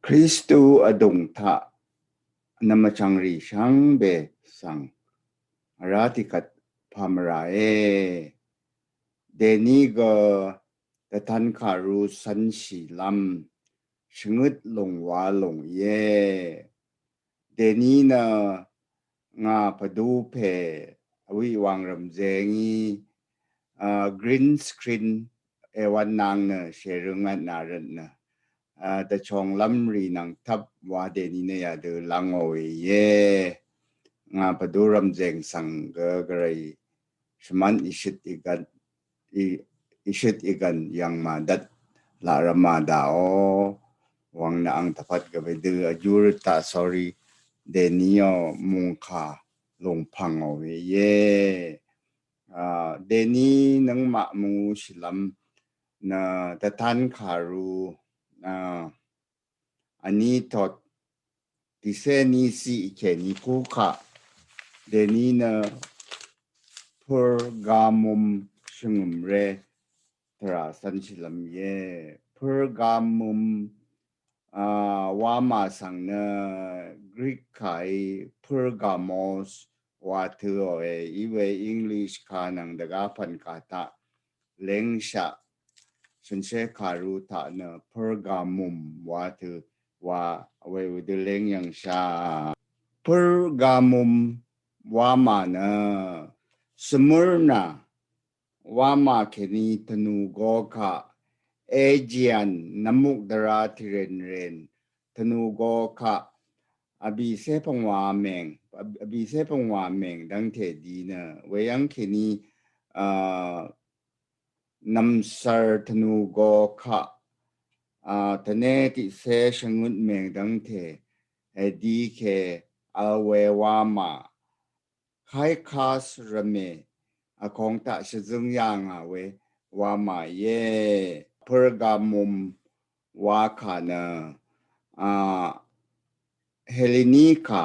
คริสตูอดงทะนามจังรีชังเบสังราติกัดพามราเอเดนีก็แต่ท่านขารูสันสีลำชงึดลงวาลงเยเดนีนะงาพดูเพวิวังรำเจงีกรีนสกรีนเอวันนางเนเชรุงันนารันนะแต่ชองลำรีนังทับว่าเดนีเนี่ยเดือลังเอาเย่งาพดูรำเจงสังเกกระไรสมันอิชิตอีกันยังมาดัดลารามาดาโอวังนาอังทัพัดกับเดือจูรตา sorry เดนีโอมุงคาลงพังเอาเย่เดนีนังมามูชิลัมนะแต่ท่านขารูอันนี้ทอดที่เซนีสีเขนิคูค่ะเดนีนะเพอร์กามุมชงุมเรตราสันชิลัมเย่เพอร์กามุมวามาสังนะกรีกไข่เพอร์กามอสว่าเธออีเวอังกฤษขานังเดกาพันกาตาเลงชะฉันเชคารูตานะเพอร์กามุมว่าเธอว่าเววดเลงยังชาเพอร์กามุมว่ามานะสมรนาว่ามาแค่นี้ธนูโกคะเอเจียนน้ำมุกดาราที่เรนธนูโกคะอภิเษกพงวาเมงอภิเษกพงวาเมงดังเทดีนะเวยังแค่นี้นำสารธนูโกคะทะเนติเสชงุดเมงดังเทดีเคอเววามาใครคาสระเมของตาชจึงยังเววามาเย่เพอร์กามุมวาคานะเฮเลนิคา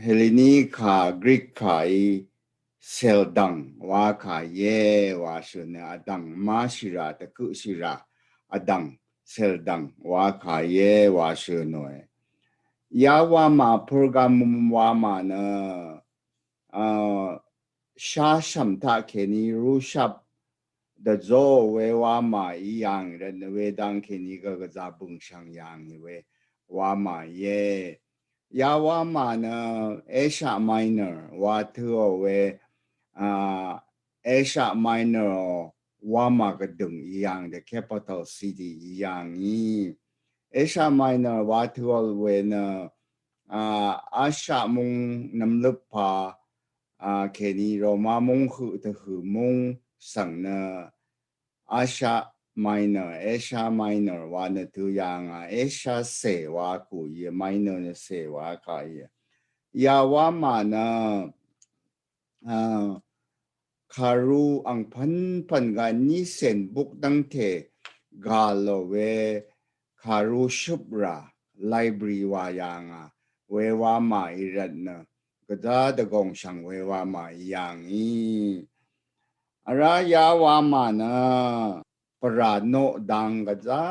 เฮเลนิคากรีกไข่เซลดังว่าขาเยวาชนะอดังมาชิระตะกุชิระอดังเซลดังว่าขาเยวาชนอยยาวามาโปรแกรมวามานะชาชัมทาเคนีรูชับเดโจเววามาอียังเรนเวดังเคนีก็กระจาบุงช่างยังเววามาเยาวามานะเอชาไมเนอร์ว่าเธอเวเอชาไมเนอร์วามากระดึงอียัง the capital city อียังนี้เอชาไมเนอร์ว่าเธอเวนะอาชามุงน้ำลึกพาเคนีโรมามงคือเธอมงสังนะอาชาminor เอชา minor ว่านะตัวอย่างเอชาเสว่ากูย minor นะเสว่าใครยาว่ามานะคารูอังพันกันนิเซนบุกดังเทกาลเวคารูชุบราไลบรีวายางเววามาอิรันนะก็ได้ดะกงช่างเววามาอย่างนี้อะไรยาวามานะปราโนดังก็ได้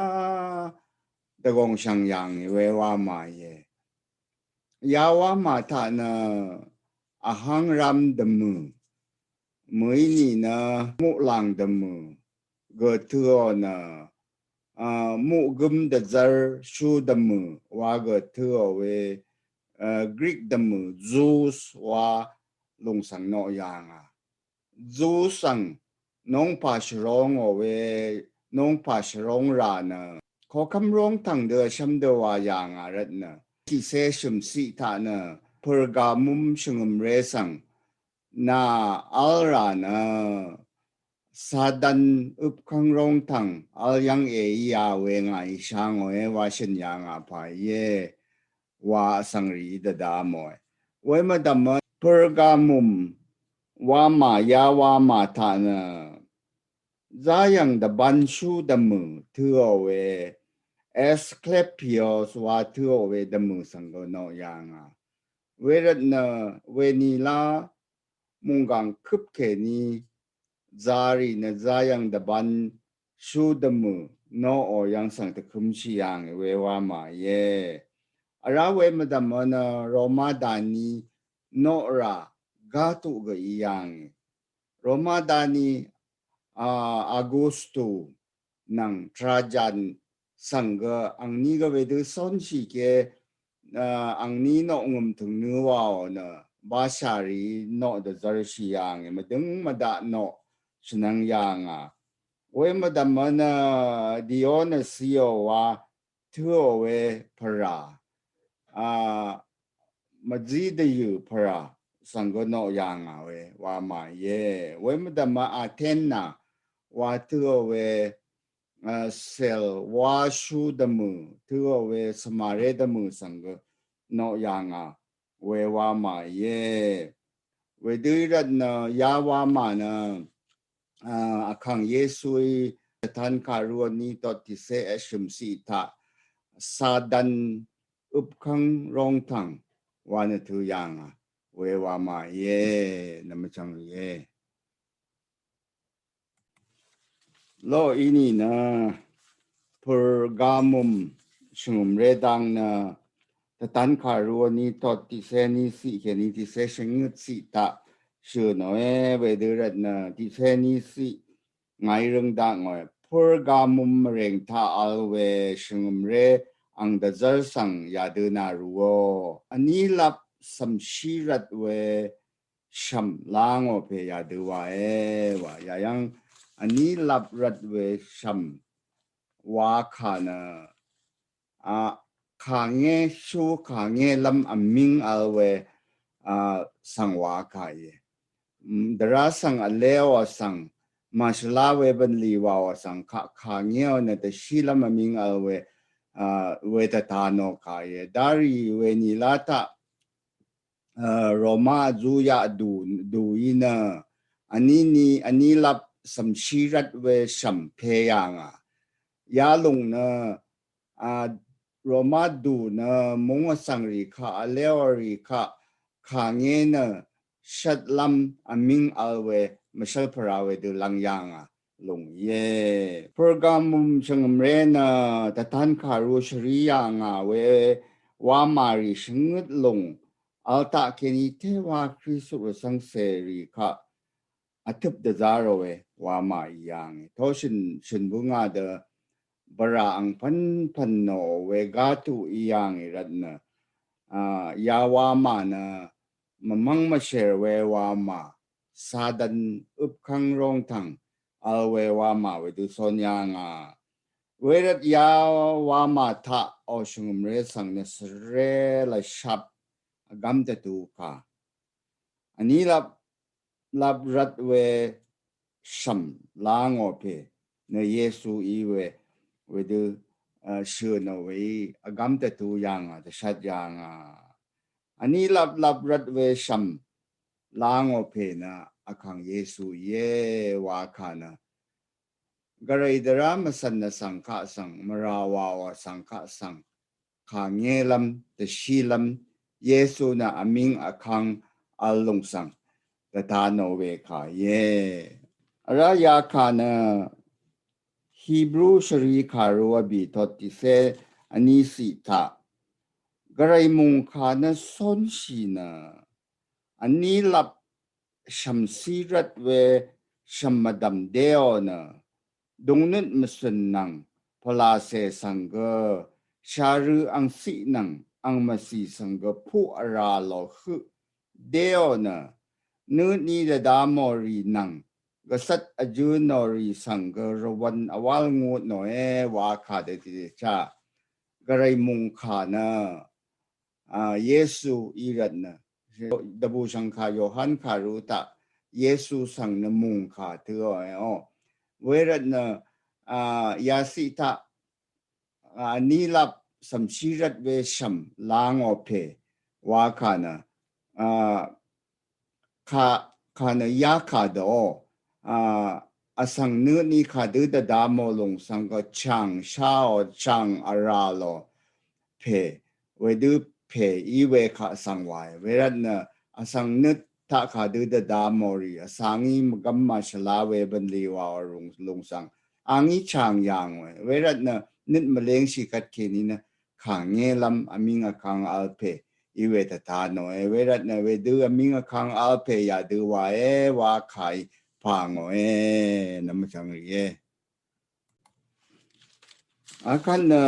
ดะกงช่างอย่างเววามาเยยาวามาทานะอาหังรัมดมือมือนี่นะมุลังดมือเกิดเถื่อนะมุกึมเดจร์ชูดมือว่าเกิดเถื่อเวกรีกดมือจูสว่าลงสังนอยางจูสังน้องผาชร้องเอาเวน้องผาชร้องรานะขอคำร้องทั้งเดือชัมเดวายางรัตนะที่เสชมสีทานะเพอร์กามุมชงมเรสังนาอัลรานะซาดันอุปคังร้องทั้งอัลยังเอียเวงไอช่างเอวาชันยังพายเยว่าสังรีดดามอยเวมาดามเพอร์กามุมว่ามายาวามาทานะจายังดบันชูดมือเถื่อเวเอสเคลปิโอสว่าเถื่อเวดมือสังกโนยังเวรนะเวนีลามุงกังคึบเคนีจารีนะจายังดบันชูดมือ no o yang sang te kum chi yang we wa ma ye ara we madam na Roma dani no ra ga tu ga yang Roma dani Agosto ng Trajan sangga ang ni ga we de son chi ke ang ni no ngum tung nu wa na ba shari no de zar shi yang ma deng ma da no sunang yang we madam na Dionisio wa tuo we para mazi de yu para sanggo no yang we wa ma ye we madam Athena wa tuo we sel wa shu de mu tuo we samare de mu sanggo no yang we wa ma ye we de rat na ya wa ma na akang Yesuiท่านคารวนี้ตอติเสอชุมสีทาซาดันอุบคังรองทังวานทุยังเววามาเยนมจังเยโลอีนี่นะเพอร์กามุมชุมเรดังนะแต่ท่านคารวนี้ตอติเสนี้สิเขนี้ติเสชงึดสีทาชื่อหน่อยเวเดรัตนะติเสนี้สิไงเรื่องดังไงPergamum ring ta alwe shungumre ang dazar sang yaduna ruo anilap samshirat we sham lango pe yaduwa wa yayang anilap rat we sham wa khana khange shu khange lam aming alwe sangwa khaye dara sang alewa sang masla we ban li wa sang kha ngeo na te shila ma ming alwe we ta ta no ka ye dari we ni lata Roma zu ya du ina ani lap sam shirat we sam pe yang ya lung na Roma du na mong sang ri kha aleori kha nge na shat lam aming alwe Michelle Parawe de Langyanga Long Ye Pergamum Changamrena Tatan Karu Sharianga we Wamari Shingut Long Alta Keni Tewa Krisu Sang Seri Ka Atup de Zarawe Wama Yang Toshin Shinbunga de Bara Ang Pan no we Gatu Yang Radna Yawama na Mamang Masher we Wama Sadan upkang rong tang alwe wama we du sonyanga werat ya wama ta o shungumre sang ne sre la shap agam te tu ka ani lab rat we sham lang o pe ne Yesu iwe we du shu no we agam te tu yang de shat yang ani lab rat we sham lang o pe na akang Yesu ye wa kana garai dara masan na sangka sang marawa wa sangka sang kangelam te shilam Yesu na aming akang alung sang tatano we ka ye araya kana Hebrew shari karua bi toti se anisi ta garai mung kana son shina anilap shamsirat we shamadam deo na dongnut masun nang palase sangga sharu ang si nang ang masi sangga pu aralo hu deo na nu ni da damori nang gasat ajunori sangga rawan awal ngut no wa ka de cha garai mung kha na Yesu irat na dabu sang ka Yohan karuta Yesu sang na mung ka tuo werat na yasita nilap samshirat we sham lang ope wa kana kana yaka do asang nu ni ka du da damo long sang ka chang shao chang aralo pe we du pe iwe ka sangwai werat na asang nut ta ka du da damori asangi magamma shalawe ban liwa lung sang angi chang yang we werat na nit maleng si kat ke ni na khang nge lam aminga khang alpe iwe ta ta no werat na we du aminga khang alpe ya du wa khai pa ngo nam chang ye akan na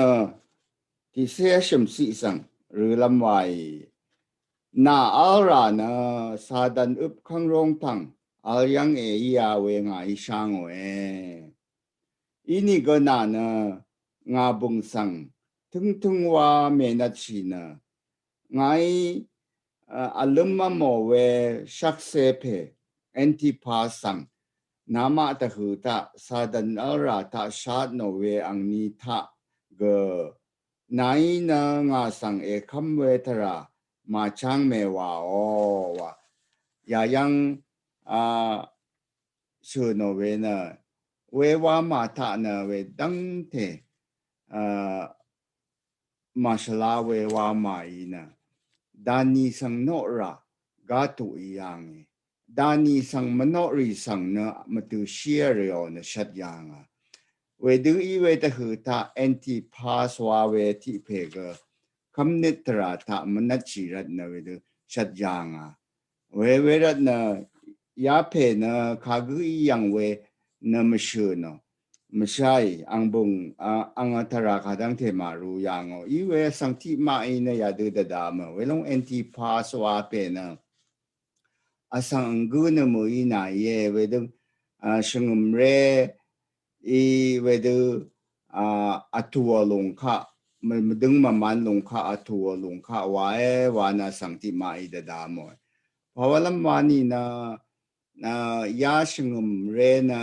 ที่เสียชมสีสังหรือลำไว้นาอัลรานะซาดันอุบขังรงทังอัลยังยาเวงาอิช่างเวอินี่ก็นานะงาบุงสังถึงว่าเมนัดชีนะไงอัลมาโมเวชักเซเพเอนติพาสังนามาตะหือตาซาดันอัลราตาชาดโนเวอังนีทะเกนายนะงาสังคำเวทรามาช่างเมวาวะอย่ายังชื่อโนเวนะเววามาทะนะเวดังเทมาชลาเววามาอีนะดานีสังโนรากาตุอียังดานีสังมโนรีสังนะมาตุเชียริโอนะชัดยังเวดูอีเวตหือตาแอนติพาสวาเวทิเพกคำนิตราตามันนัดชีรัตนะเวดูชัดยังเวรัตนะยาเพนะขากุอียังเวนะมชื่อนะไม่ใช่อังบุงอังอัตราขาดังเทมารู้ยังอีเวสังที่มาอีนะยาดูดดามเวลงแอนติพาสวาเพนะอาสังกุนมืออีน่าเยเวดูชงมเรอีเวดูอัตัวลงค่ะมันดึงมันลงค่ะอัตัวลงค่ะวานาสังติมาอีเดดามอยเพราะว่าลำวานี่นะยาชงมเรนะ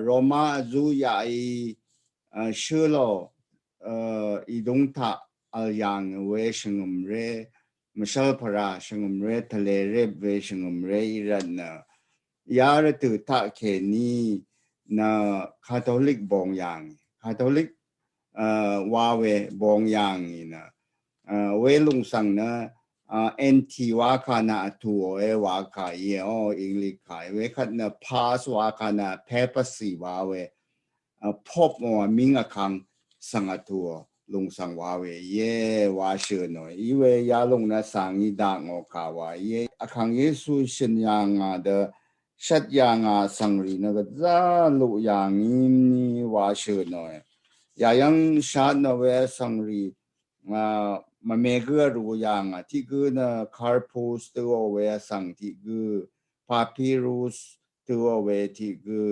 โรมาจูยาอีชื่อโลอีดงทะอัลยังเวชงมเรมชลพระชงมเรทะเลเรบเวชงมเรอีรันนะยาระตุทะเคนีนะคาทอลิกบองอย่างคาทอลิกวาเวบองอย่างนี่นะเวลุงสังนะเอ็นทีวาคานาทัววาคาเยออิงลิขายเวคัดนะพาสวาคานาเพปสีวาเวพบว่ามิงอคังสังทัวลุงสังวาเวเยวาเชนอยอีเวยาลงนะสังอีดางอคาวาเยอคังเยซูชินยังเดชัดยังสังรีนะก็จะลุยังนี่วาเชนอยยายังชัดนะเวสังรีมาเมเกอรู้ยังที่กูนะคาร์พูสตัวเวสังที่กูพาพิรุสตัวเวที่กู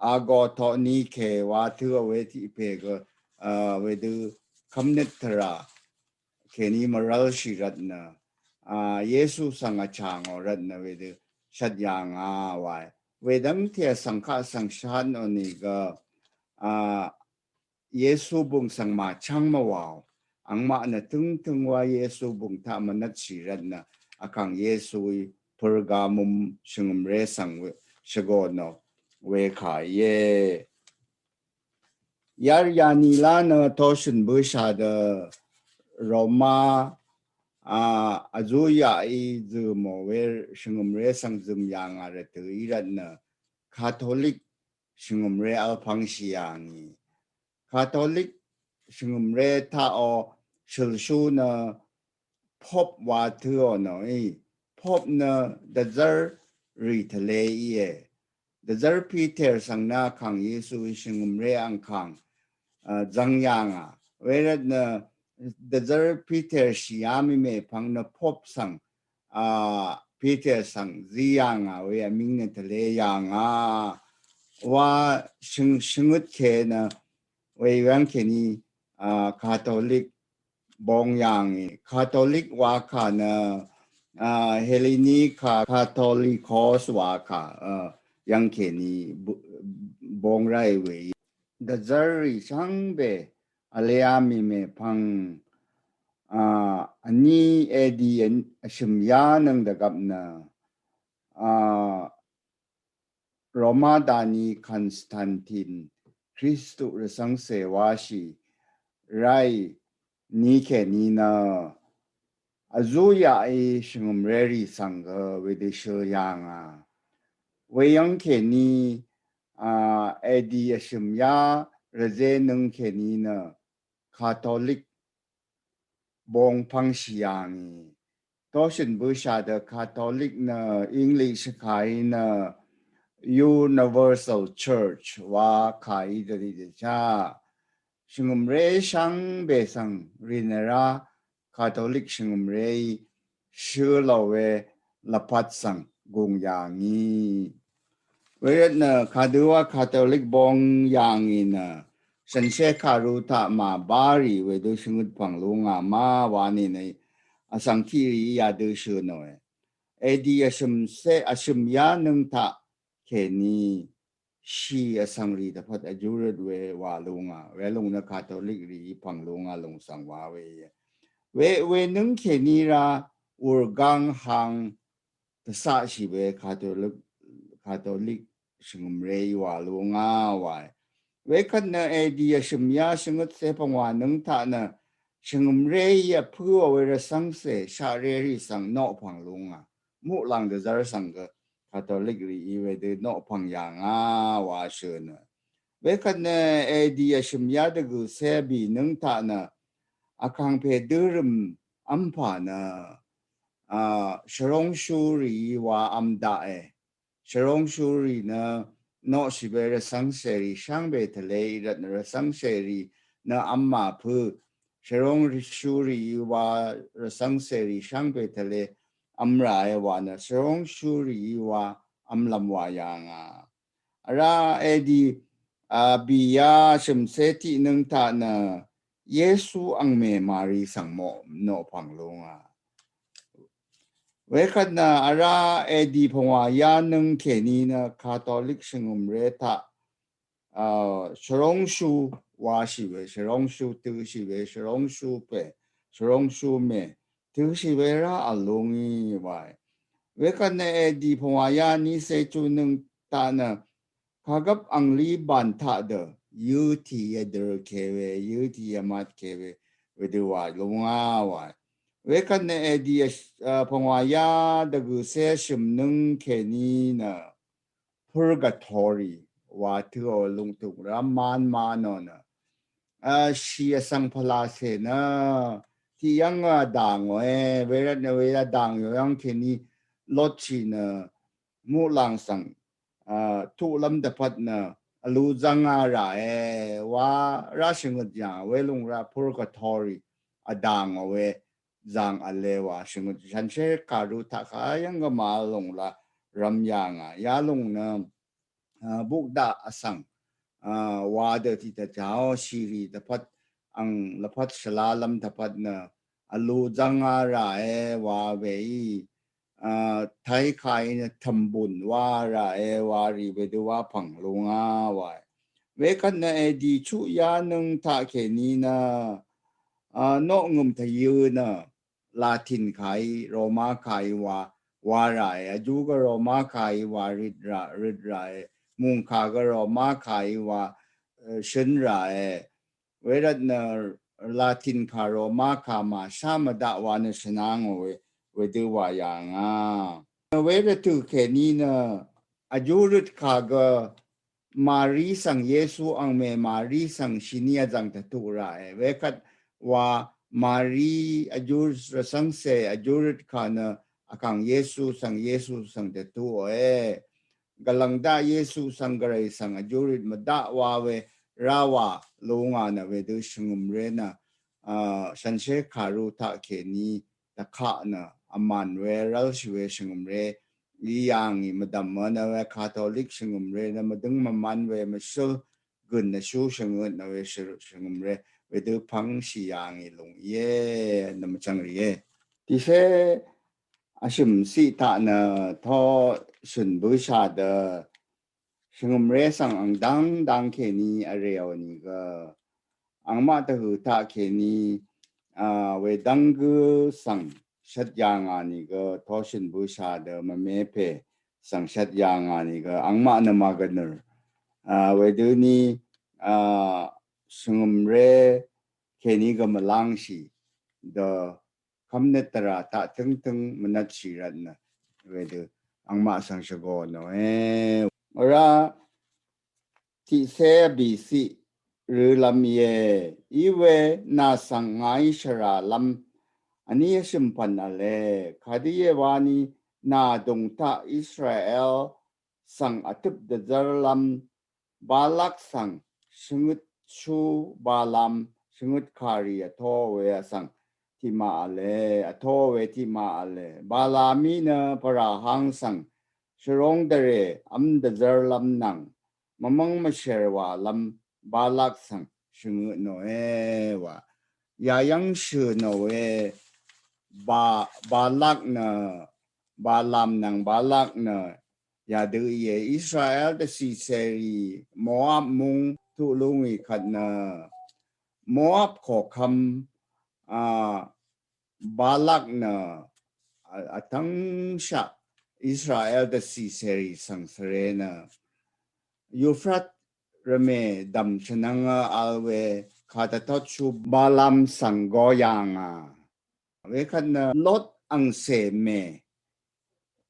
อากอทอนีเคว่าตัวเวที่เพกเวดูคำนิตราเคนี้มารัลชิรัตนะเยซูสังฆจางอรัตนะเวดูชัดยังไว้เวดังเทียสังฆสังชานอนี่ก็เยซูบุงสังมาช่างมาวาวอังมานะถึงว่าเยซูบุงทามันนัดชีรัตนะอาคังเยซูพรกามุมชงมเรสังเวชโกนเวขายเยยารยานีลานทอชินบุชาเดโรมาอาจูยาอีจูโมเวชงมเรสังจุมยังอะไรตัวอีรัตนะคาทอลิกชงมเรอัลพังชียานีคาทอลิกชงมเรท่าอชิลชูนะพบว่าเธอหน่อยพบนะเดซอร์รีทะเลเอเดซอร์พีเตอร์สังนาขังเยซูชงมเรอังขังจังยังเวลานะเดซอร์พีเตอร์ชิอามิเมพังนะพบสังพีเตอร์สังจียังเวียมิงเนทะเลยังว่าชงุดเคนะเวียงเคนีคาทอลิกบองอย่างคาทอลิกวาคานะเฮเลนีคาทอลิคอสวาคายังเคนีบองไรเวเดซาริชังเบอเลอามิเมพังอันนี้เอดีชิมยานังเดกับนะโรมาดานีคอนสแตนตินคริสตุรสังเสวาชีไรนี่แค่นี้นะอาจุยาอีชงมเรรีสังเกเวดิเชียงเวยังแค่นี้ AD 什呀日子能给你呢，Catholic 帮帮西洋呢，都是不晓得 Catholic 呢，English 开呢，Universal Church ว่า开的的家，圣母瑞上北上，人家 Catholic 圣母瑞，是老为拉帕上供养呢。Whereas na kadua Catholic bong yang ina sanse karuta ma bari we do sungut panglunga ma wani nei asang kiri ya do shuno edi asum se asum ya nung ta keni shi asang ri da pat ajurud we walunga we lung na Catholic ri panglunga lung sang wa we nung keni ra urgang hang ta sa shi we Catholic singum rei wa lu nga wa we kan na e dia shim ya singut se pang wa nang ta na singum rei ya pu wa we ra sang se sha re ri sang no pang lu nga mu lang de zar sang ga Catholic ri i we de no pang ya nga wa she na we kan na e dia shim ya de gu se bi nang ta na akang pe durum ampa na sharong shu ri wa am da e Sharong shuri na no shibera sangseri shangbe tale irat na sangseri na amma pu Sharong shuri wa sangseri shangbe tale amra e wa na Sharong shuri wa amlam wa yanga ara edi biya shimseti nung ta na Yesu ang me mari sangmo no panglunga Wekat na ara edi pongwa ya nung keni na Catholic singum reta sharong shu wa shiwe sharong shu tu shiwe sharong shu pe sharong shu me tu shiwe ra alungi wai wekat na edi pongwa ya ni se chu nung ta na kagap ang li ban ta de yu ti eder kewe yu ti amat kewe wedu wa lunga wai wekan na edi pangwaya da gu se shim nung keni na purgatory wa tuo lung tu raman mano na shi sang pala se na ti yang dang we werat na we dang yo yang keni lot chi na mu lang sang tu lam da pat na alu zanga ra wa ra shingut ya we lung ra purgatory adang we zang alewa shingut chanche karu ta kayang ga malong la ramyanga yalong na bukda asang wa de ti ta chao shiri da pat ang lapat shalalam da pat na alu zanga ra wa wei thái khai thầm bùn wa ra wa ri về du wa phẳng lunga wa về kan na di chu ya nung ta ke ni na no ngum tha yu na Latin khai Roma khai wa ra ju ga Roma khai wa rit ra mung kha ga Roma khai wa shin ra về ra na Latin kha Roma kha ma sa ma da wa na sanang we do wa yang we tu ke ni na ajurut kaga Mari sang Yesu ang me Mari sang shinia jang ta tu ra we kat wa Mari ajur sang se ajurut kana akang Yesu sang ta tu galangda Yesu sang garai sang ajurut mada wa we rawa lunga na we do shungum re na sanse karu ta ke ni ta kha na aman we ral shwe shungum re yang madam na we Catholic shungum re na madung maman we masul gun na shu shungun na we shungum re we do pang shi yang lung ye na machang ye ti se ashum si ta na tho shun bu sha de shungum re sang ang dang ke ni areo ni ga ang ma ta hu ta ke ni we dang gu sang shat yang ni ga tho shun bu sha de ma me pe sang shat yang ni ga ang ma na ma ga ner we du ni shungum re ke ni ga ma lang shi de kam ne tara ta tung manat shi rat na we du ang ma sang shago no ora ที่เซบีสิหรือลำเยอีเวนาสังไงชราลำอันนี้ชิมพันอะไรคดีวานีนาดงตาอิสราเอลสังอัตุบเดจาร์ลำบาลักสังชงุดชูบาลัมชงุดคารีอโทเวสังที่มาอะไรอโทเวที่มาอะไรบาลามีเนปราหังสังชรงเดเรอัมเดจาร์ลำนังmamang masherwa lam balak sang shungu noe wa yayang shu noe balak na balam nang balak na ya de ye Israel de si seri Moab mung tu lungi khat na Moab kho kham balak na atang sha Israel de si seri sang serena Euphrat reme dam chananga alwe khatatot chu balam sangoyanga we khan lot ang se me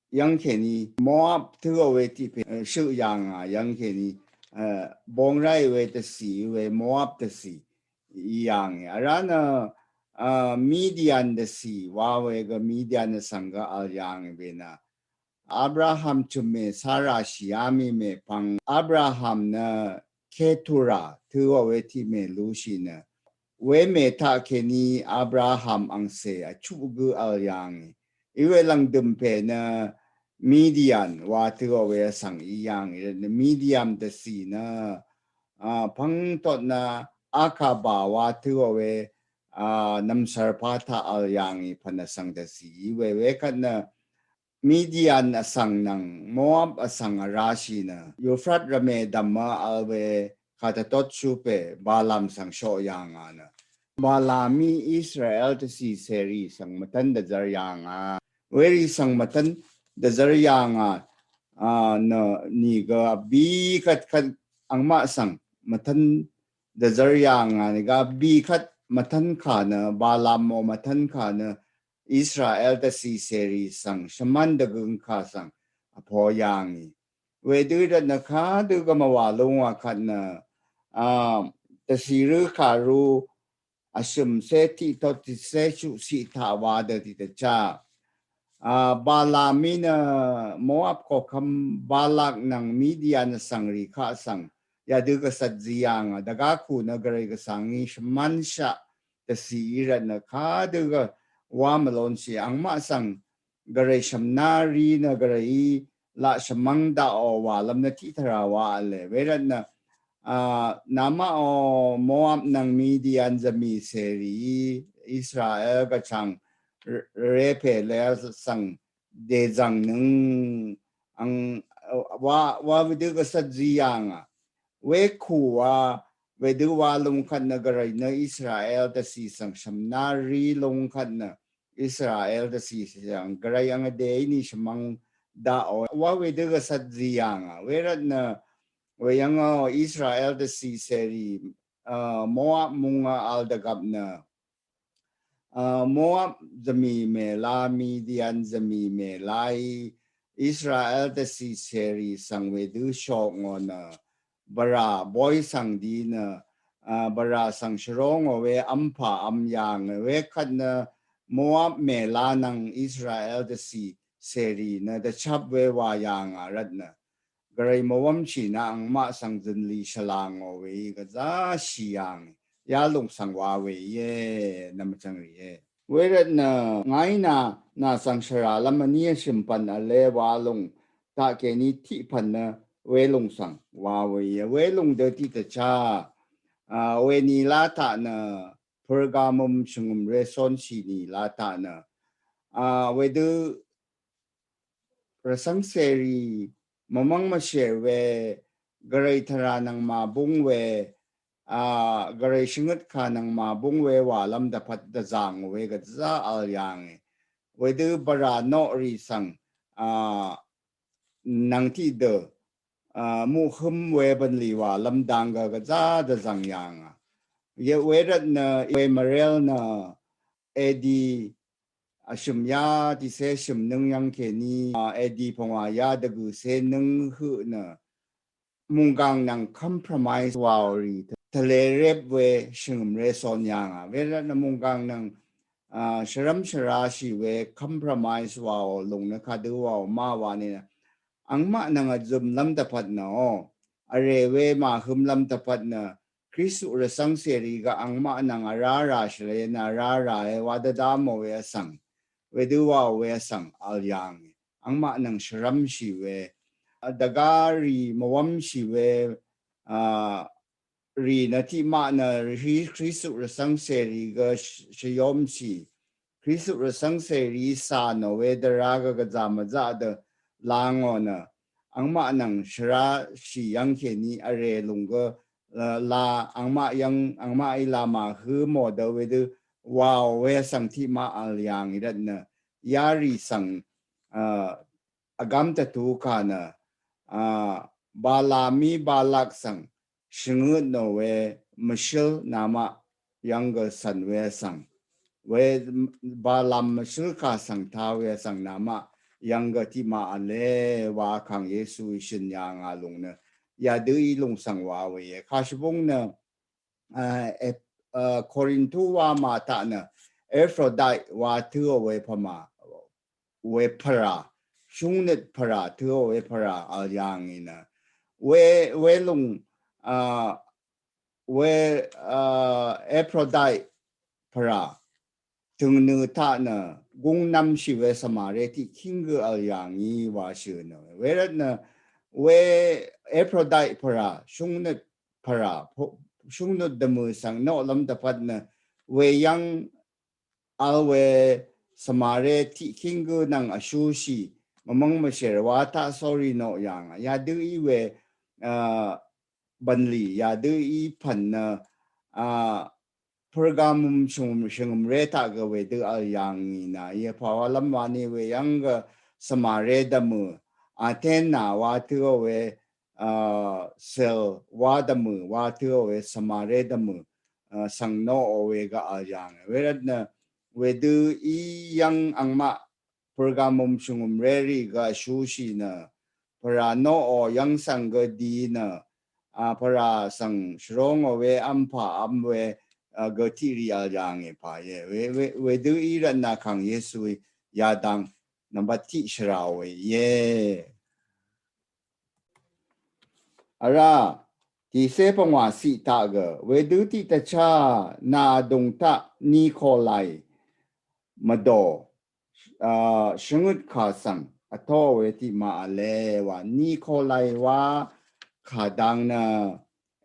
yang kheni moab thu we ti pe shu yanga yang kheni bong rai we te si we moab te si yang arana median de si wa we ga median sanga al yang be na Abraham chume Sarah shiami me pang Abraham na Ketura tuwa weti me lushi na we me ta keni Abraham ang se a chugu al yang iwe lang dumpe na median wa tuwa we sang iyang na medium de si na pang tot na akaba wa tuwa we namsar pata al yang panasang de si iwe we kan na Median asang ng Moab asang arashi na Euphrat rame damma alwe katatot supe balam sang shoyanga na balami Israel to si seri sang matan da zaryanga weri sang matan da zaryanga na niga bi kat ang ma sang matan da zaryanga niga bi kat matan ka na balam mo matan ka na Israel da si seri sang shaman da gung ka sang apo yangi we du da na ka du ga mawalong wa khat na da si ru ka ru asum se ti to ti se chu si tha wa da ti da cha balamina moab ko kam balak nang median sang ri kha sang ya du ga sat ziyang da ga khu na ga re ga sangi shaman sha da si ra na ka du ga wa malon si ang ma sang gare shamnari na gare la shamang da o wa lam na ti thara wa le veran na nama o moab nang median zami seri Israel ga chang repe le sang de jang nung ang wa vidu ga sajiyang we khuwa we du wa lung khan na gare na Israel da si sang shamnari lung khan na Israel da si sang garay ang day ni shamang dao wa we de ga sadyang we rat na we yang Israel da si seri Moab munga al da gab na Moab zami me la Midian zami me lai Israel da si seri sang we du shok ngona bara boy sang di na bara sang shrong we ampa amyang we khat na Moab me la nang Israel da si seri na da chap we wa yang arat na garay mawam chi na ang ma sang zinli shalang o we ga za shiyang ya long sang wa we ye namachang ri ye we rat na ngai na sang shara lamani shimpan ale wa long ta ke ni thi pan na we long sang wa we ye we long de ti ta cha we ni la ta na Pergamum shungum reson sini lata na wedu rasang seri mamang ma-share we garay thara ng mabung we garay shingut ka ng mabung we walam dapat dazang we gadza alyang wedu bara no risang nang ti de mu khum we ban li walam danga gadza dazang yang ye werat na we marel na edi ashum ya di se shum nung yang ke ni edi pongwa ya da gu se nung hu na มุงกังนัง compromise วาวรีทะเลเรบเวชิงเรซอนยางเวลามุงกังนังชรัมชราชีเว compromise วาวลงนะคะดูวาวมาวานี่นะอังมานังจุมลำตะพัดนะอะไรเวมาหุมลำตะพัดนะคริสตุระสังเสรีก็อังมานังอาราราชเลยนาราราเอวาดดามโมเวสังเวดูวาวเวสังอัลยังอังมานังชรัมชีเวดากาลีมวมชีเวรีนาที่มานะคริสตุระสังเสรีก็ชยอมชีคริสตุระสังเสรีสานเวดรากก็จามจ้าเดลางอนะอังมานังชราชียังเขนีอะไรลุงก็ลาอังมายังอังมาอิลามาคือโมเดเวดวาวเวสังที่มาอัลยังอีดันนะยารีสังagam ta tu kana balami balak sang shingut no we mishil nama younger son we sang we balam mishil ka sang ta we sang nama younger ti ma ale wa kang yesu shin ya nga lung ne ya de i lung sang wa we ka shibong ne korintu wa ma ta ne Aphrodite wa tu we phama we para shungnet para tuo we para al yang ina we lung we Aphrodite para tung nu ta na gung nam shi we samare ti king al yang yi wa shi no we na we Aphrodite para shungnet de mu sang no lam da pat na we yang al we samare ti king nang ashushi mamang masher wata sorry no yang ya du i we banli ya du i pan na pergamum shungum reta ga we du al yang na ye pawalam wani we yang ga samare damu atena wa tu we sel wa damu wa tu we samare damu sang no we ga al yang we na we du i yang angma pergamum shungum reri ga shushi na para no o yang sang ga di na para sang shrong o we ampa amwe ga tiri al yang e pa ye we du i ran na kang yesu ya dang number ti shra we ye ara ti se pangwa si ta ga we du ti ta cha na dong ta Nikolai mado shungut kasang ato we ti ma ale wa Nikolai wa khadang na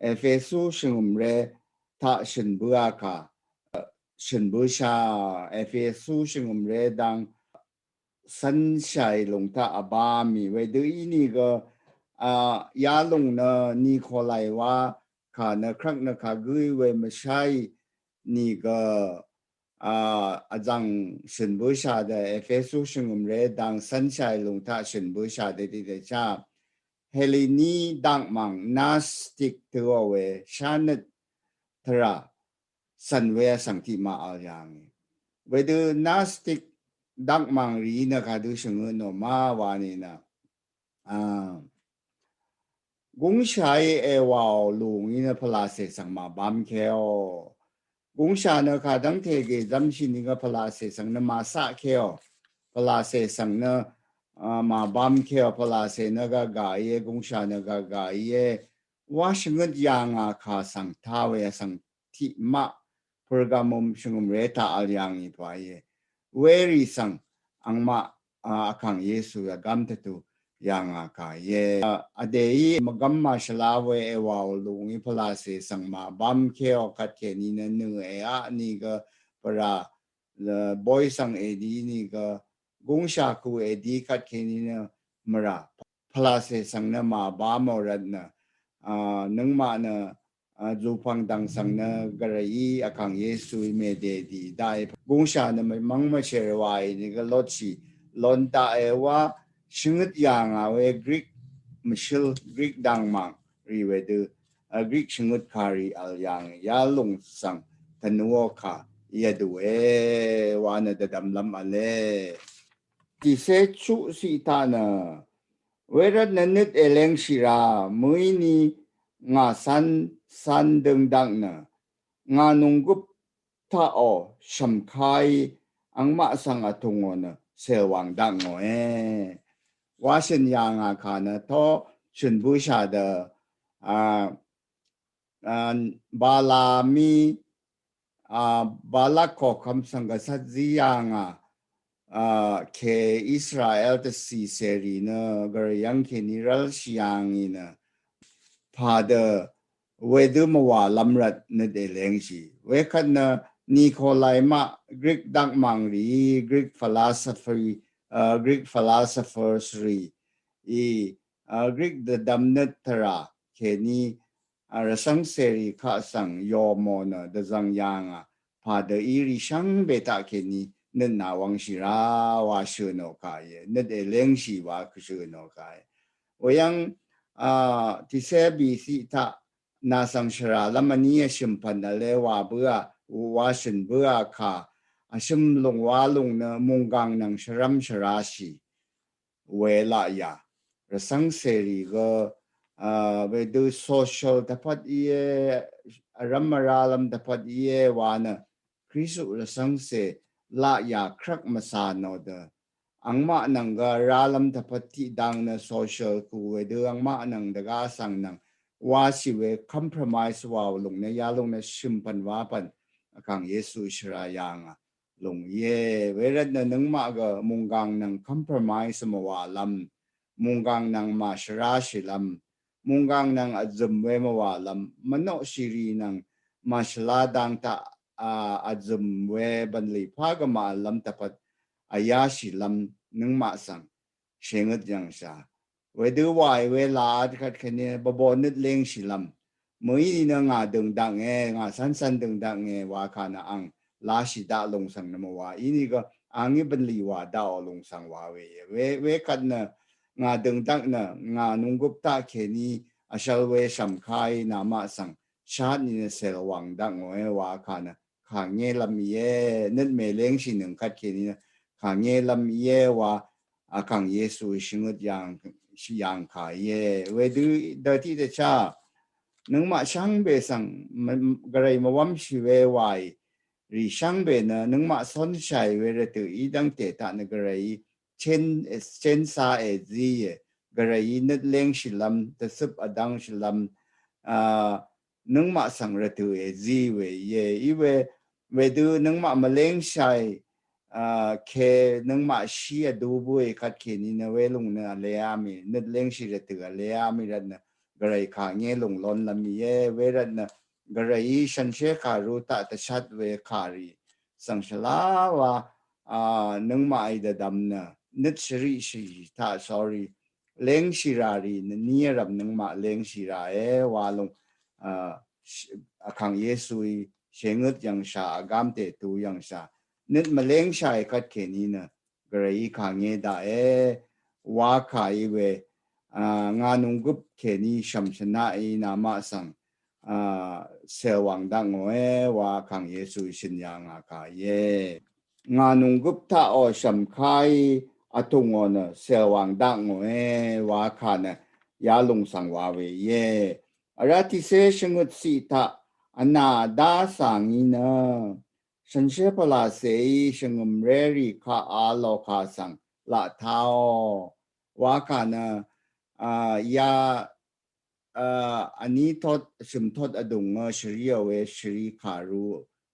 Efesu shungum re ta shinbua ka shinbu sha Efesu shungum re dang sunshai long ta abami we du ini ga ya long na Nikolai wa ka na krak na ka gui we mashai ni ga azang shinbu sha de Efesu shungum re dang sunshai long ta shinbu sha de de cha Heleni dang mang nastik tuo we shanet thra san we sang ti ma al yang we du nastik dang mang ri na ka du shung no ma wa ni na gong shai e wa lu ni na phala se sang ma bam ke o gong sha na ka dang the ge zam shi ni ga phala se sang na ma sa ke o phala se sang na ma bam ke o phala se na ga ye gong sha na ga ye wa shung ya nga ka sang ta we sang ti ma pergamum shungum re ta al yang i pa ye weri sang ang ma akang yesu ya gam ta tu yang ka ye adei magam ma shlawe e wa lungi phala se sang ma bam ke o kat ke ni na nu e a ni ga para boy sang e di ni ga gong sha ku e di kat ke ni na mara phala se sang na ma ba mo rat na nang ma na zupang dang sang na garai akang yesu me de di dai gong sha na mang ma sherwai ni ga lochi lon ta e wa shingut yang we Greek mishil Greek dang mang ri we de Greek shingut kari al yang ya lung sang tanuo ka ya du e wa na da dam lam ale ti se chu si ta na เวรัตนนิดเอเลงชิรามุยนีงาสันดึงดังนะงานุงกุปท่าโอชัมคายอังมาสังอทุงอนเสวังดังโอว่าสัญญาณอาคารทอชุนบูชาเดบาลามีบาลาขอคำสังกัดสัตย์ยังเคอิสราเอลต์ซีเซรีนะกระยังเคนิรัลชิยังอินะพาเดเวดูมว่าลำรัดนเดเลงชีเวคันนะนิโคลายมากรีกดักมังรีกรีกฟิลาสฟีกรีกฟิลาสเฟอร์สรีกรีกเดดัมเนตราเคนีรสังเสรีข้าสังยอมนะเดจังยังพาเดอีริชังเบตาเคนีนั่นนาวังชิราว่าชื่อนกายนั่นเอเลงชีว่าคือชื่อนกายว่ายังที่เซบีสิตานาสังชราละมันนี่ชิมพันอะไรว่าเบื่อว่าฉันเบื่อค่ะชิมลงว่าลงนะมุงกังนังชรัมชราชีเวลายาระสังเสรีก็ไปดูโซเชียลแต่พอดีรัมมาราลัมแต่พอดีว่านะคริสต์ระสังเสละยาครักมาสานอเดอังมานังก็ราลัมแต่พอดีดังนะโซเชียลกูไปดูอังมานังเดกาสังนังว่าสิเวคอมเพลมไมส์ว่าลงเนี่ยยาลงเนี่ยชิมพันว่าปันกังเยซูชรายางลงเย่เวรดนะนึงมาก็มุงกังนังคอมเพลมไมส์มาว่าลัมมุงกังนังมาชราชิลัมมุงกังนังอัจจุมเวมาว่าลัมมันโนชิรีนังมาชลาดังตาอัจจุมเวบันลีพากมาลัมตะปัดอายาชิลัมนึงมาสังเชงดยังชาเวดูวายเวลาคัดคะเนบบนิดเลงชิลัมมือนี่นะงาดึงดังงาสันดึงดังว่าขานะอังลาชิดาลงสังนมว่าอีนี่ก็อังนี้บันลีว่าดาวลงสังว่าเวกันนะงาดึงดังนะงานุงกุปตาเคนีอาชลเวสัมคายนามาสังชาตินี่เสรวังดังว่าขานะขางเงลำเย่นึดเมเลงชิหนึ่งคัดเคนีนะขางเงลำเย่ว่าขังเยซูชิงดยังขายเย่เวดูเดที่เดชานึงมาช่างเบสังมันกระไรมาวัมชิเววายริช่างเบนะนึงมาสนใจเวรตุอีดังเตตานกระไรเช่นซาจีกระไรนึดเลี้ยงชิลัมตสุบอดังชิลัมนึงมาสังรตุจีเวเย่อีเวดูนึงมาเลี้ยงชัยเคนึงมาชีดูบุยคัดเคนี่นะเวลุงนะเลียมีนึดเลี้ยงชีรตุเลียมีรันนะกระไรขางเงี้ยลงล้นลำมีเวรันนะกระไรฉันเชื่อขารู้ตาแต่ชัดเวขารีสังชลาวานึงมาไอเดดำนะนึดชริชีท่า sorry เลี้ยงชีรารีนี่รับนึงมาเลี้ยงชีราว่าลงขังเยซูเชงดยังชากามเตตูยังชานึกมาเลี้ยงชายคัดเคนี่นะกระไรขางเงได้ว่าขายเวงานุงกุบเคนี่ชัมชนะนามาสังเสวังดังว่าขังเยซูชินยังอากาเยงานุงกุบท่าอชัมคายอตุงอนเสวังดังว่าขานะยาลงสังวาเวเยอะไรที่เสชงดสีตาอนาดาสังอินะฉันเชื่อพลาเสียชงมเรรีข้าอาโลคาสังละเท้าว่าขานะยาอันนี้ทอดชิมทอดอดุงชริยเวชริขารู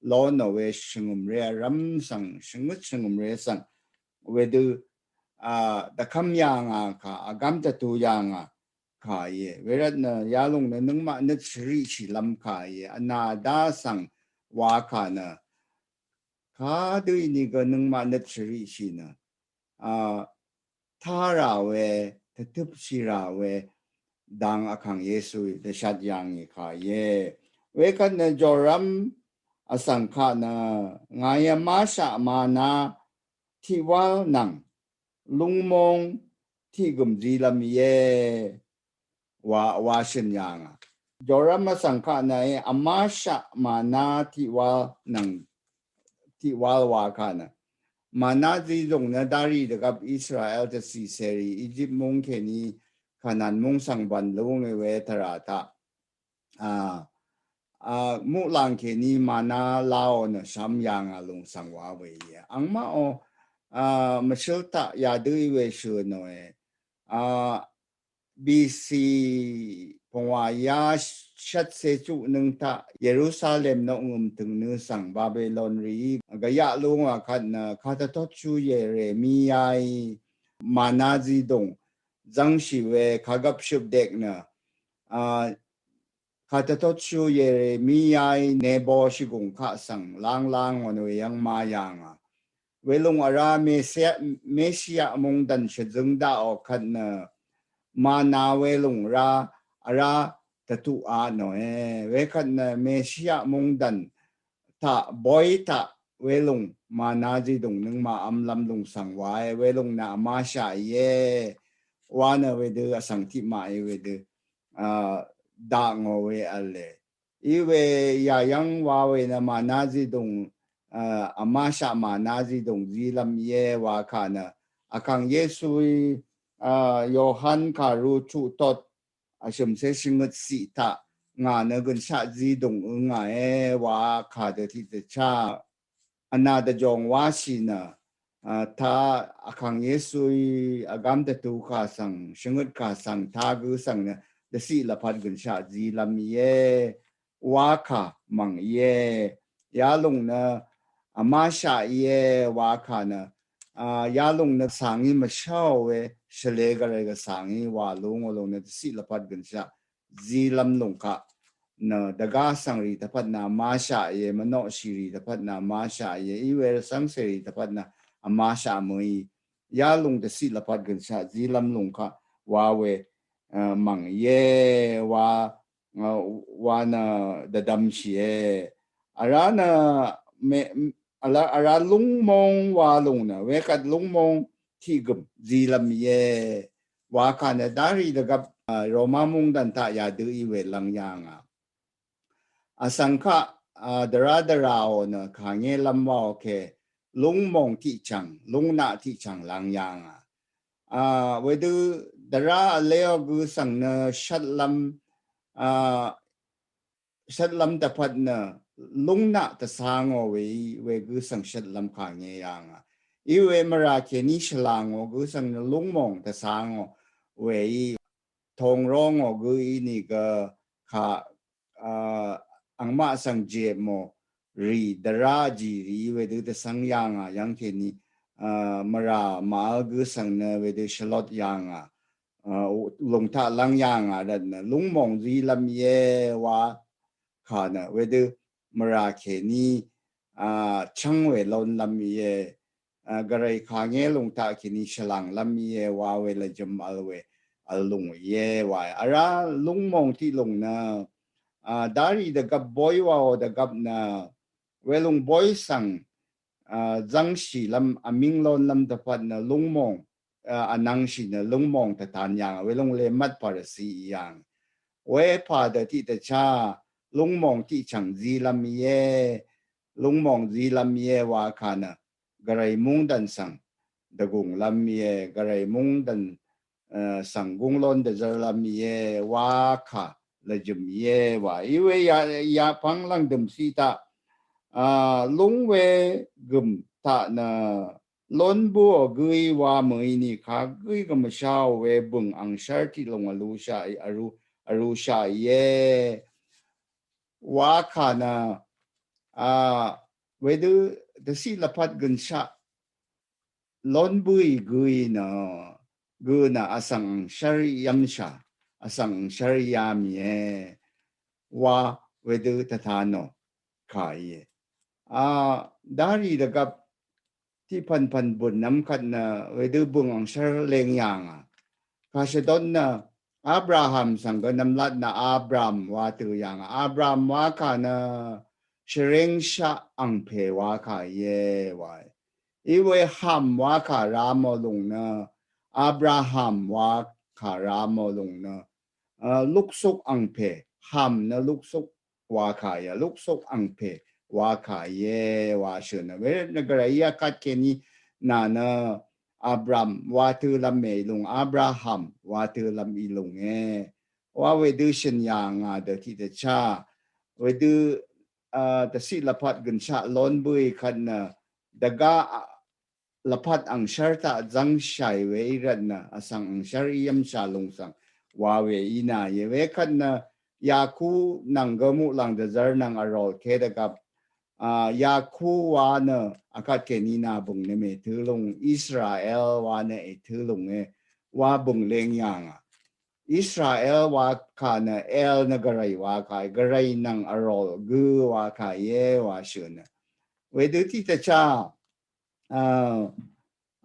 ล้อนเวชงมเรรัมสังชงดชงมเรสังเวดูตะคำยังค่ะอากามตะตูยังขายเวลาเนี่ยยาลงเนี่ยนึกมานึกชริชิลำขายอนาดาสังว่าขานะข้าดูนี่ก็นึกมานึกชริชินะท่าราเวททุบชิราเวดังอคังเยซูเดชัดยังอีขายเวกันเนี่ยจอรัมอสังขานะงายมาชะมานาที่ว่านังลุงมงที่กุมจีลำเยว่าชินยังจอรัมอสังขานะอามาชะมานาที่ว่านังที่ว่าขานะมานาจีตรงนั้นดารีกับอิสราเอลจะสีเสรีอียิปต์มงแค่นี้ ขนาดมุงสังบันลุงเวทราตะมุลังเคนีมานาลาวนะสัมยังลุงสังวาเวียอังมาโอมาเชลตะยาดูเวชูโนเอบีซีพงวายาชัดเซจุนึงตะเยรูซาเล็มนองุมถึงเนื้อสังบาเบลอนรีกะยะลุงคันคาตะทอชูเยเรมีไอมานาจีดงจังชีเวขกับชุบเด็กนะคาตะทอชูเยเรมีไอเนบอชิกุงข้าสังลางวันเวยังมายังเวลงอาราเมเซียมงดันชจึงดาออกคันมานาเวลงราอาราตะตุอาโนเวคันเมเซียมงดันตาบอยตาเวลงมานาจีดงนึงมาอัมลำลงสังไว้เวลงนามาชาเยวานเวเดอสังทิมาเวเดดางเวอเลอีเวยายังวาเวนามานาจีดงอามาชามานาจีดงจีลำเยวาคานะอาคังเยซุยโยฮันคารูชุตดอาชมเซชิงดสิตางานเงินชาจีดงงาว่าขาดที่จะชาอนาดจงวาชินะถ้าอาคังเยซุยอากามตะตูขาสังชิงดขาสังทากุสังเนี่ยเดสิละพัดเงินชาจีลำเยวาขามังยาลงนะอามาชาวาขานะยาลงนะสังอิมาเช่าเวเฉลยกันเลยกับสังอิวาลงนะสิละพัดกันชาจีลำลงค่ะนะดะกาสังรีตะพัดนามาชามโนชีรีตะพัดนามาชาอีเวรสังเสรีตะพัดนาอามาชามวยยาลงแต่สิละพัดกันชาจีลำลงค่ะว่าเวมังว่านะดะดำเชียอารานะเมอาราลุงมงว่าลงนะเวกัดลุงมงที่กึมจีลำว่าคันดารีดกับโรมามงดันตายาดูอีเวลังยางสังฆะดราโอนะขางเงลำว่าโอเคลุงมงที่จังลุงนาที่จังลังยางเวดูดราเลวกุสังนะชัดลำตะพัดนะลุงนาตะสางเวกุสังชัดลำขางเงยางอีเวมราเคนิชลางกุสังลุงมงตะสางเวทงร้องกุอีนี่ก็ขาอังมาสังเจโมรีดราจีรีเวดูตะสังยางยังเคนี่มรามากุสังเนเวดูชลอดยางลงท่าลังยางดันลุงมงจีลำว่าขานะเวดูมราเคนี่ช่างเวลนลำกระไรขาเงลงท่าเคนี่ฉลังลำว่าเวลจมอัลเวลุงว่าอาราลุงมงที่ลงนะดารีเดกับบอยว่าเดกับนะเวลงบอยสังจังสีลำมิงลนลำตะพัดนะลุงมงนังสีนะลุงมงตะทานยางเวลงเลมัดปาร์สียางเวพาดที่ตะชาลุงมงที่ช่างจีลำลุงมงจีลำว่าขานะกระไรมุงดันสังดะกุงลำกระไรมุงดันสังกุงลนเดจลำว่าขาละจุมว่าอีเวยาพังลังดมสีตาลุงเวกุมตานะล้นบัวกุยว่าเมยนี่ค่ะกุยก็มาเช้าเวบุงอังชาร์ที่ลงอรูชาอรูชาว่าขานะเวดูเดสิละพัดกุนชาล้นบุยกุยนะกุนะอสังชาริยมชาอสังชาริยามีว่าเวดูตถาโนขายดารีเดกับที่พันบุญน้ำขันนะเวดูบุงอังชาเลงยางข้าชดนนะอับราฮัมสังกัน้ำลัดนะอับรามว่าตัวยางอับรามว่าขานะเชริงชาอังเพว่าขาว่าอีเวฮัมว่าขารามลงนะอับราฮัมว่าขารามลงนะลูกซุกอังเพฮัมนะลูกซุกว่าขายลูกซุกอังเพว่าขายว่าเชนะเวนกระไรกัดเคนีนานะ อับรามว่าถือลำเมลุงอับราฮัมว่าถือลำอีลุงว่าเวดูเชนยางเดที่เดชาเวดูแต่สิละพัดกันชาล้นบุยคันดะกาละพัดอังชาร์ตาจังชัยเวรันนะสังอังชาริยมชาลงสังว่าเวอีนาเยเวคันยาคูนังกมุลังเดจร์นังอารอลเคดกับยาคูวานอากาศเกนีนาบุงเนเมถือลงอิสราเอลวานถือลงว่าบุงเลงยังอิสราเอลว่าข้านะเอลนะกระไรว่าข้ากระไรนังอารอลกูว่าข้าเยว่าเชนเวดูที่จะชา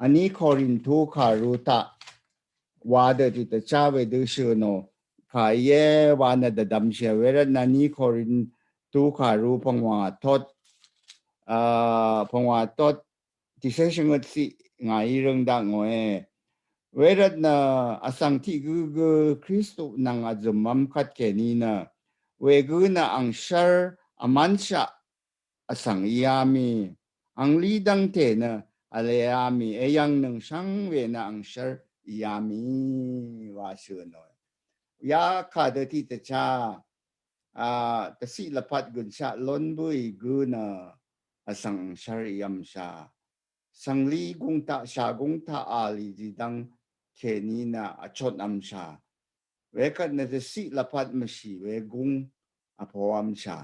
อันนี้คอรินทูคารุตะว่าเดที่จะชาเวดูเชนข้าเยวานะเดดัมเชเวรนันนี้คอรินทูคารุพงว่าทศพงว่าทศที่เสชงดสิไงเรื่องดังโง่เวรัตนะอสังที่กูคริสต์นังอาจมัมขัดแค่นี้นะเวกูนะอังชาร์อามันชาอสังยามีอังลีดังเทนะอะไรยามียังนังช่างเวนะอังชาร์ยามีว่าเชื่อหน่อยยาขาดที่ตะชาตะสิละพัดกุนชาล้นบุยกูนะอสังชาร์ยามชาสังลีกุงตาชากุงตาอาลีจีดังเคนีนะอชดอัมชาเวกันนะจะสิละพัดมชีเวกุงอภวอัมชา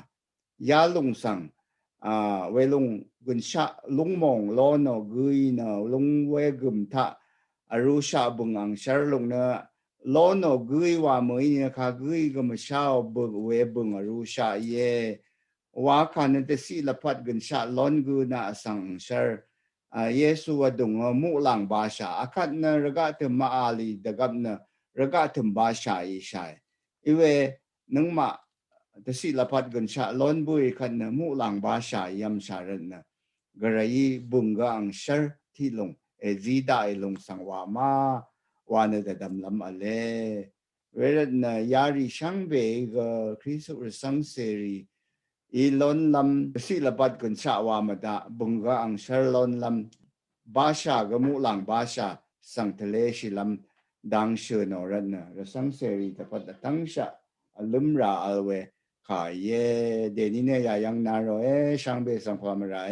ยาลงสังเวลงกุนชาลงมองโลนอกุยนะลงเวกุมทะอรุชาบุงอังชาลงนะโลนอกุยว่าเมยนะคากุยก็มาชาบุงเวบุงอรุชาเยว่ากันนะจะสิละพัดกุนชาล้นกุนะสังชาเยซูว่าดงมุลังบาชาอาคัดนะระกะถึงมาอาลีดกับนะระกะถึงบาชาอีชัยอีเวนึงมาแต่สิละพัดกันชาล้นบุยคันนะมุลังบาชายำชาเรนนะกระไรบุงกังเชอร์ที่ลงจีได้ลงสังวามาวานเดดำลำอะไรเวรนะยาริช่างเบกคริสต์สังเสรีilon lam silabat kun chawa mata bunga ang sharlon lam basha gamu lang basha sangtale shilam dang shno ranna rasang seri tapat tangsha alumra alwe kha ye denine ya yang naro shangbe sangpamra